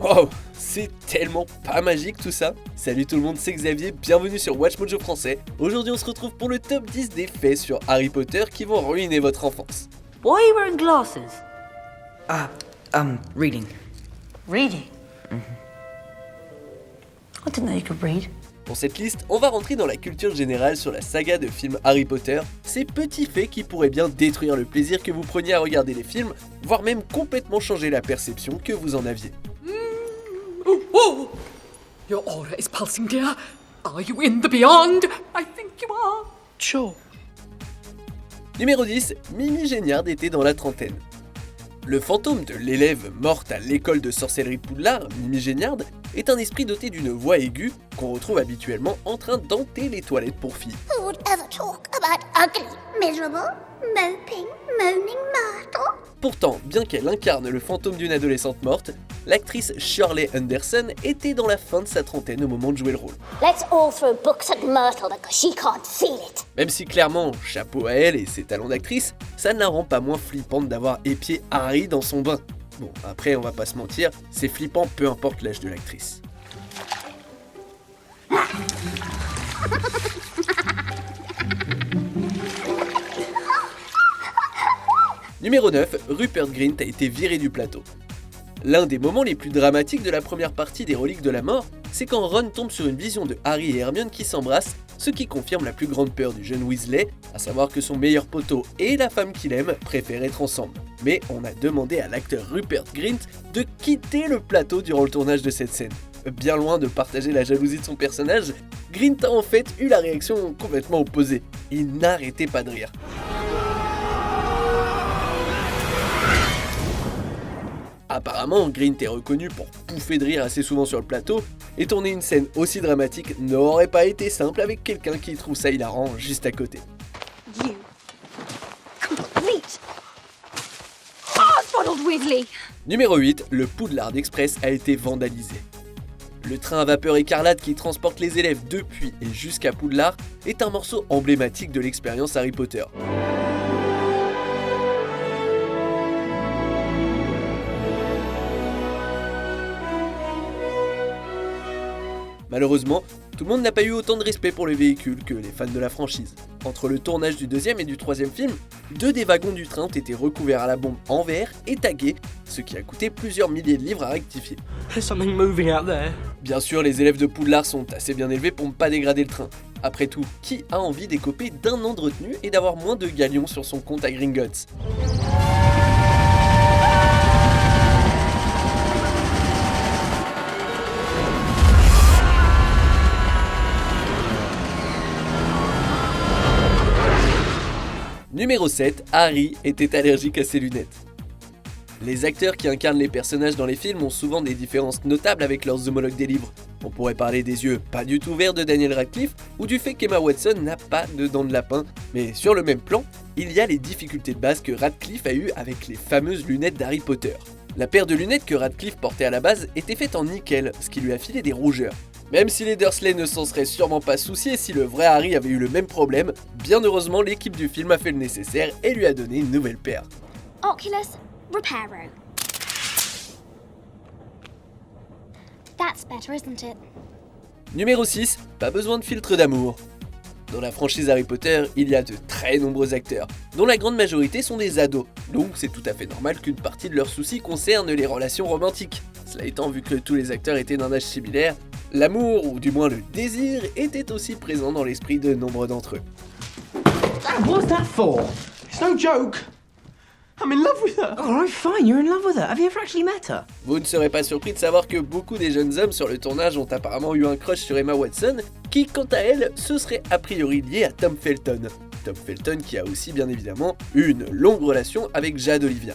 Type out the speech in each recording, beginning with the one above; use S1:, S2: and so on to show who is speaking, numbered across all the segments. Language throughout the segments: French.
S1: Wow, c'est tellement pas magique tout ça. Salut tout le monde, c'est Xavier, bienvenue sur Watch Mojo français. Aujourd'hui on se retrouve pour le top 10 des faits sur Harry Potter qui vont ruiner votre enfance.
S2: Why are you wearing glasses?
S3: Reading.
S2: Reading? I didn't know you could read.
S1: Pour cette liste, on va rentrer dans la culture générale sur la saga de films Harry Potter, ces petits faits qui pourraient bien détruire le plaisir que vous preniez à regarder les films, voire même complètement changer la perception que vous en aviez.
S4: Oh! Your aura is pulsing, dear. Are you in the beyond? I think you are.
S2: Sure.
S1: Numéro 10, Mimi Géniard était dans la trentaine. Le fantôme de l'élève morte à l'école de sorcellerie de Poudlard, Mimi Géniard, est un esprit doté d'une voix aiguë qu'on retrouve habituellement en train d'hanter les toilettes pour filles.
S5: Who would ever talk about ugly, miserable, moping, moaning Myrtle?
S1: Pourtant, bien qu'elle incarne le fantôme d'une adolescente morte, l'actrice Shirley Anderson était dans la fin de sa trentaine au moment de jouer le rôle.
S5: Let's all throw books at Myrtle because she can't feel it.
S1: Même si clairement, chapeau à elle et ses talents d'actrice, ça ne la rend pas moins flippante d'avoir épié Harry dans son bain. Bon, après on va pas se mentir, c'est flippant peu importe l'âge de l'actrice. Numéro 9, Rupert Grint a été viré du plateau. L'un des moments les plus dramatiques de la première partie des Reliques de la Mort, c'est quand Ron tombe sur une vision de Harry et Hermione qui s'embrassent, ce qui confirme la plus grande peur du jeune Weasley, à savoir que son meilleur poteau et la femme qu'il aime préfèrent être ensemble. Mais on a demandé à l'acteur Rupert Grint de quitter le plateau durant le tournage de cette scène. Bien loin de partager la jalousie de son personnage, Grint a en fait eu la réaction complètement opposée. Il n'arrêtait pas de rire. Apparemment, Grint est reconnu pour pouffer de rire assez souvent sur le plateau, et tourner une scène aussi dramatique n'aurait pas été simple avec quelqu'un qui trouve ça hilarant juste à côté.
S5: You complete Ronald Weasley.
S1: Numéro 8, le Poudlard Express a été vandalisé. Le train à vapeur écarlate qui transporte les élèves depuis et jusqu'à Poudlard est un morceau emblématique de l'expérience Harry Potter. Malheureusement, tout le monde n'a pas eu autant de respect pour le véhicule que les fans de la franchise. Entre le tournage du deuxième et du troisième film, 2 des wagons du train ont été recouverts à la bombe en verre et tagués, ce qui a coûté plusieurs milliers de livres à rectifier.
S3: There's something moving out there.
S1: Bien sûr, les élèves de Poudlard sont assez bien élevés pour ne pas dégrader le train. Après tout, qui a envie d'écoper d'un an de retenue et d'avoir moins de galions sur son compte à Gringotts ? Numéro 7, Harry était allergique à ses lunettes. Les acteurs qui incarnent les personnages dans les films ont souvent des différences notables avec leurs homologues des livres. On pourrait parler des yeux pas du tout verts de Daniel Radcliffe ou du fait qu'Emma Watson n'a pas de dents de lapin, mais sur le même plan, il y a les difficultés de base que Radcliffe a eues avec les fameuses lunettes d'Harry Potter. La paire de lunettes que Radcliffe portait à la base était faite en nickel, ce qui lui a filé des rougeurs. Même si les Dursley ne s'en seraient sûrement pas souciés si le vrai Harry avait eu le même problème, bien heureusement l'équipe du film a fait le nécessaire et lui a donné une nouvelle paire.
S5: Oculus Reparo. That's better, isn't it?
S1: Numéro 6, pas besoin de filtre d'amour. Dans la franchise Harry Potter, il y a de très nombreux acteurs, dont la grande majorité sont des ados, donc c'est tout à fait normal qu'une partie de leurs soucis concerne les relations romantiques. Cela étant, vu que tous les acteurs étaient d'un âge similaire, l'amour, ou du moins le désir, était aussi présent dans l'esprit de nombreux d'entre eux.
S3: What's that for? It's no joke. I'm in love with her. Alright, fine, you're in love with her. Have you ever actually met her?
S1: Vous ne serez pas surpris de savoir que beaucoup des jeunes hommes sur le tournage ont apparemment eu un crush sur Emma Watson, qui quant à elle, se serait a priori lié à Tom Felton. Tom Felton qui a aussi bien évidemment eu une longue relation avec Jade Olivia.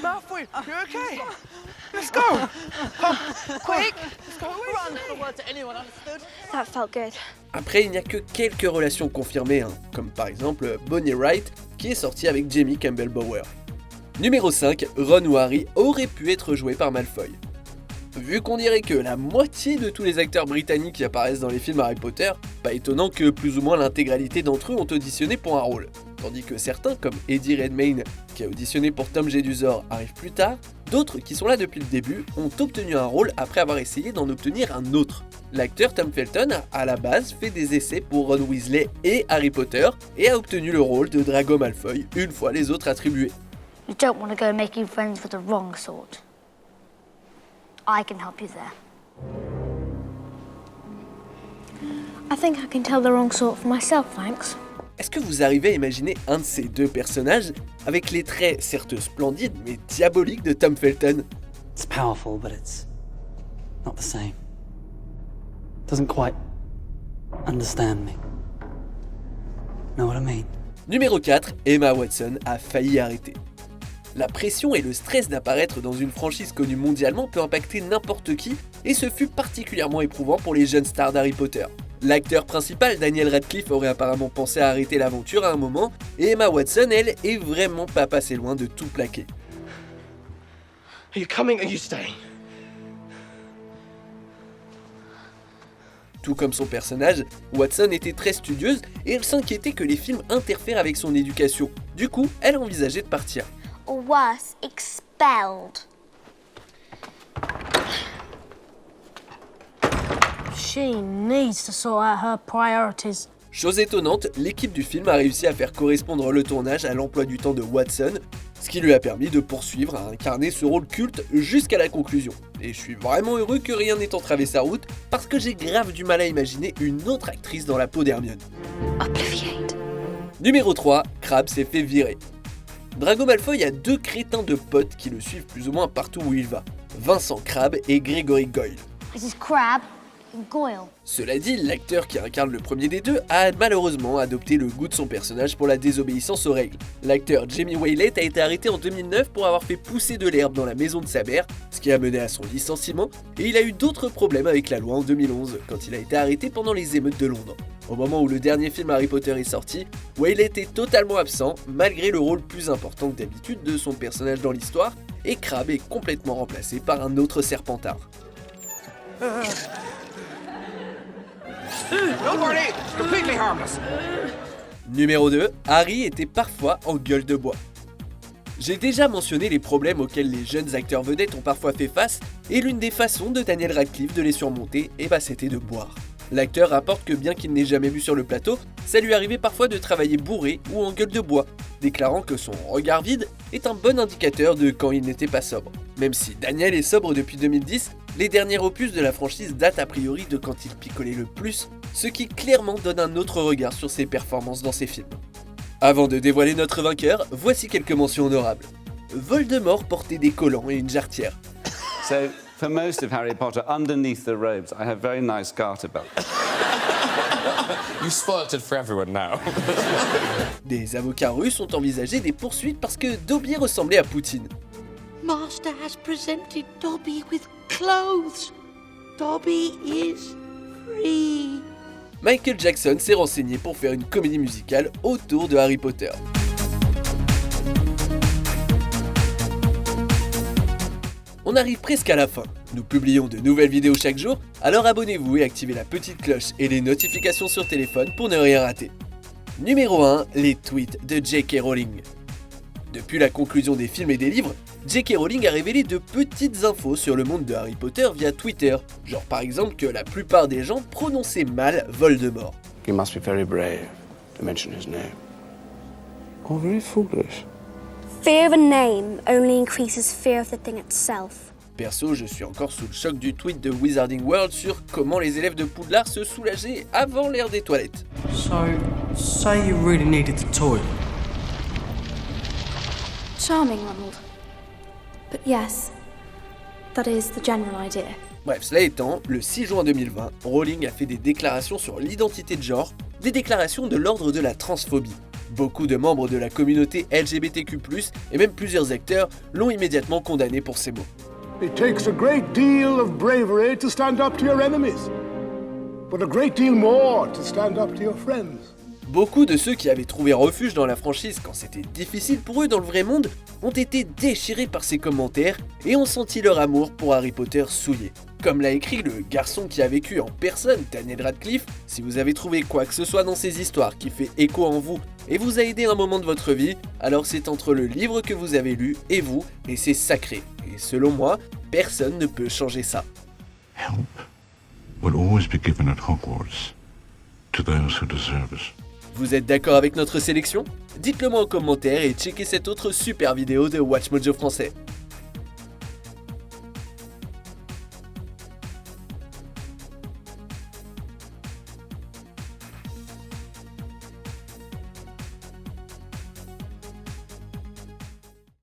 S6: Malfoy, you okay? Let's go! Quick! Let's go! Run! Not a word to anyone, understood?
S5: That felt good.
S1: Après, il n'y a que quelques relations confirmées, comme par exemple Bonnie Wright, qui est sortie avec Jamie Campbell Bower. Numéro 5, Ron ou Harry aurait pu être joué par Malfoy. Vu qu'on dirait que la moitié de tous les acteurs britanniques qui apparaissent dans les films Harry Potter, pas étonnant que plus ou moins l'intégralité d'entre eux ont auditionné pour un rôle. Tandis que certains, comme Eddie Redmayne, qui a auditionné pour Tom Jedusor, arrive plus tard, d'autres qui sont là depuis le début ont obtenu un rôle après avoir essayé d'en obtenir un autre. L'acteur Tom Felton a à la base fait des essais pour Ron Weasley et Harry Potter et a obtenu le rôle de Drago Malfoy une fois les autres attribués.
S2: You don't want to go making friends with the wrong sort. I can help you there. I think I can tell the wrong sort for myself, thanks.
S1: Est-ce que vous arrivez à imaginer un de ces deux personnages avec les traits certes splendides mais diaboliques de Tom Felton?
S7: It's powerful, but it's not the same. Doesn't quite understand me. Know what I mean?
S1: Numéro 4, Emma Watson a failli arrêter. La pression et le stress d'apparaître dans une franchise connue mondialement peut impacter n'importe qui, et ce fut particulièrement éprouvant pour les jeunes stars d'Harry Potter. L'acteur principal, Daniel Radcliffe, aurait apparemment pensé à arrêter l'aventure à un moment, et Emma Watson, elle, est vraiment pas passée loin de tout plaquer.
S6: Are you coming or are you staying?
S1: Tout comme son personnage, Watson était très studieuse et elle s'inquiétait que les films interfèrent avec son éducation. Du coup, elle envisageait de partir.
S5: Or worse, expelled.
S2: She needs to sort out her priorities.
S1: Chose étonnante, l'équipe du film a réussi à faire correspondre le tournage à l'emploi du temps de Watson, ce qui lui a permis de poursuivre à incarner ce rôle culte jusqu'à la conclusion. Et je suis vraiment heureux que rien n'ait entravé sa route, parce que j'ai grave du mal à imaginer une autre actrice dans la peau d'Hermione.
S2: Obliviate.
S1: Numéro 3, Crabbe s'est fait virer. Drago Malfoy a deux crétins de potes qui le suivent plus ou moins partout où il va, Vincent Crabbe et Gregory Goyle.
S5: This is Crabbe and Goyle.
S1: Cela dit, l'acteur qui incarne le premier des deux a malheureusement adopté le goût de son personnage pour la désobéissance aux règles. L'acteur Jamie Waylett a été arrêté en 2009 pour avoir fait pousser de l'herbe dans la maison de sa mère, ce qui a mené à son licenciement, et il a eu d'autres problèmes avec la loi en 2011, quand il a été arrêté pendant les émeutes de Londres. Au moment où le dernier film Harry Potter est sorti, Waylett est totalement absent, malgré le rôle plus important que d'habitude de son personnage dans l'histoire, et Crabbe est complètement remplacé par un autre Serpentard.
S6: Don't worry, it's completely harmless.
S1: Numéro 2, Harry était parfois en gueule de bois. J'ai déjà mentionné les problèmes auxquels les jeunes acteurs vedettes ont parfois fait face, et l'une des façons de Daniel Radcliffe de les surmonter, c'était de boire. L'acteur rapporte que bien qu'il n'ait jamais bu sur le plateau, ça lui arrivait parfois de travailler bourré ou en gueule de bois, déclarant que son regard vide est un bon indicateur de quand il n'était pas sobre. Même si Daniel est sobre depuis 2010, les derniers opus de la franchise datent a priori de quand il picolait le plus, ce qui clairement donne un autre regard sur ses performances dans ses films. Avant de dévoiler notre vainqueur, voici quelques mentions honorables. Voldemort portait des collants et une jarretière.
S8: So, for most of Harry Potter, underneath the robes, I have very nice garter belts.
S9: You spoilt it for everyone now.
S1: Des avocats russes ont envisagé des poursuites parce que Dobby ressemblait à Poutine.
S10: Master has presented Dobby with clothes. Dobby is free.
S1: Michael Jackson s'est renseigné pour faire une comédie musicale autour de Harry Potter. On arrive presque à la fin. Nous publions de nouvelles vidéos chaque jour, alors abonnez-vous et activez la petite cloche et les notifications sur téléphone pour ne rien rater. Numéro 1, les tweets de J.K. Rowling. Depuis la conclusion des films et des livres, J.K. Rowling a révélé de petites infos sur le monde de Harry Potter via Twitter, genre par exemple que la plupart des gens prononçaient mal Voldemort.
S11: You must be very brave to mention his name. Or very foolish.
S5: Fear of a name only increases fear of the thing itself.
S1: Perso, je suis encore sous le choc du tweet de Wizarding World sur comment les élèves de Poudlard se soulageaient avant l'ère des toilettes.
S3: So, say you really needed the toilet.
S12: Charming, Ronald. But yes, that is the general idea.
S1: Bref, cela étant, le 6 juin 2020, Rowling a fait des déclarations sur l'identité de genre, des déclarations de l'ordre de la transphobie. Beaucoup de membres de la communauté LGBTQ+, et même plusieurs acteurs, l'ont immédiatement condamné pour ces mots.
S13: It takes a great deal of bravery to stand up to your enemies, but a great deal more to stand up to your friends.
S1: Beaucoup de ceux qui avaient trouvé refuge dans la franchise quand c'était difficile pour eux dans le vrai monde ont été déchirés par ces commentaires et ont senti leur amour pour Harry Potter souillé. Comme l'a écrit le garçon qui a vécu en personne, Daniel Radcliffe, si vous avez trouvé quoi que ce soit dans ces histoires qui fait écho en vous et vous a aidé un moment de votre vie, alors c'est entre le livre que vous avez lu et vous, et c'est sacré. Et selon moi, personne ne peut changer ça.
S14: Help will always be given at Hogwarts to those who deserve it.
S1: Vous êtes d'accord avec notre sélection? Dites-le moi en commentaire et checkez cette autre super vidéo de Watch Mojo français.